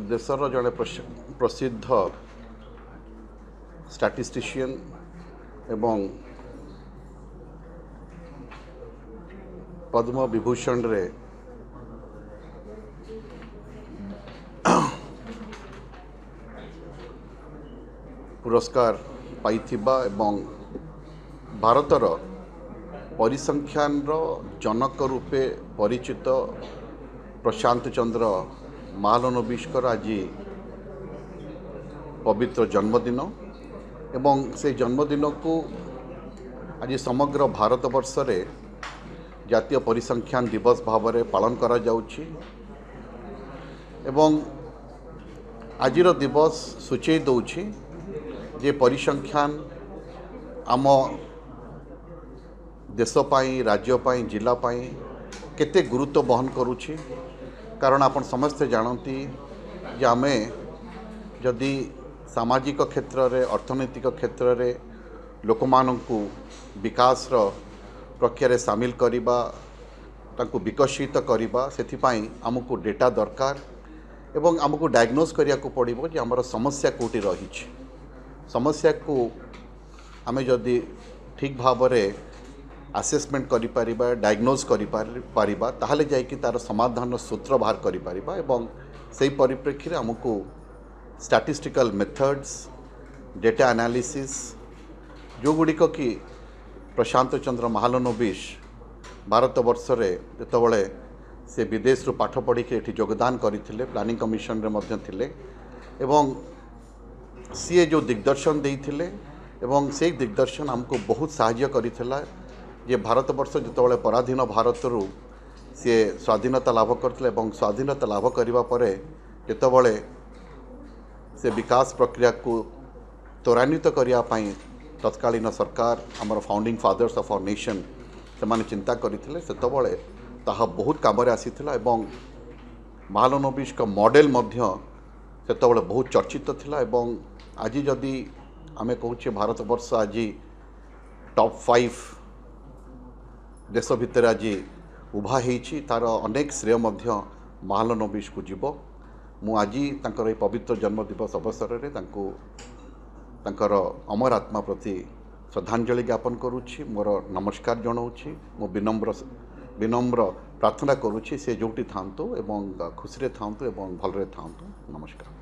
देशर जड़े प्रसिद्ध स्टैटिस्टिशियन एवं पद्म विभूषण रे पुरस्कार पाइथिबा एवं भारतर परिसंख्यान जनक रूपे परिचित प्रशांत चंद्र महालनोबिस्कर आज पवित्र जन्मदिन एवं से जन्मदिन को आज समग्र भारतवर्ष रे जातीय परिसंख्यान दिवस भाव में पालन करा जाउछि एवं आजिर दिवस सूचई दौछि जे परिसंख्यान आम देश पाई राज्य पाई जिला पाई केते गुरुत्व बहन करुछि। कारण आपण समस्ते जानती जे आमे जदि सामाजिक क्षेत्र रे अर्थनैतिक क्षेत्र रे लोक माननकु विकास रो प्रक्रिया रे शामिल करिबा तांको विकसित करिबा सेथिपाई हमकु डेटा दरकार एवं हमकु डायग्नोज करिया को पड़िबो जे हमर समस्या कोठी रहिछि। समस्या को आमे जदि ठीक भाव में आसेसमेंट करि परिबा डायग्नोज करि परिबा ताहले जाय कि तार समाधान सूत्र बाहर करि परिबा एवं सही परिप्रेक्षी रे हमकु स्टैटिस्टिकल मेथड्स डेटा एनालिसिस जो गुड़िक कि प्रशांत चंद्र महालनोबिस भारत वर्ष रे जेतबळे से विदेश रु पाठ पढ़ी के एठी योगदान करथिले प्लानिंग कमिशन रे मध्य थिले एवं सी जो दिग्दर्शन देइथिले एवं से दिग्दर्शन हमको बहुत साहाय्य करिथिला जे भारत वर्ष जेतबळे पराधीन भारत रु सी स्वाधीनता लाभ करथिले एवं स्वाधीनता लाभ करिबा परे जेतबळे से विकास प्रक्रिया को त्वरान्वित करिया पई तत्कालीन सरकार आमर founding fathers of our nation से माने चिंता करथिले सेतबळे ताहा बहुत काम रे आसीथिला एवं महालनोबिस का मॉडल मध्य सेतबळे बहुत चर्चित थिला एवं आज जदि आमे कहूचे भारत वर्ष आज टॉप 5 देश भितर आज उभा होईछि तार अनेक श्रेय मध्य महालनोबिस को जीव मु आज तांकर पवित्र जन्म दिवस अवसर रे तांको तांकर अमर आत्मा प्रति श्रद्धांजलि ज्ञापन करुछि मोर नमस्कार जनाऊछि मो विनम्र प्रार्थना करुछि से जोटी थांतु एवं खुशी रे थांतु एवं भलरे थांतु नमस्कार।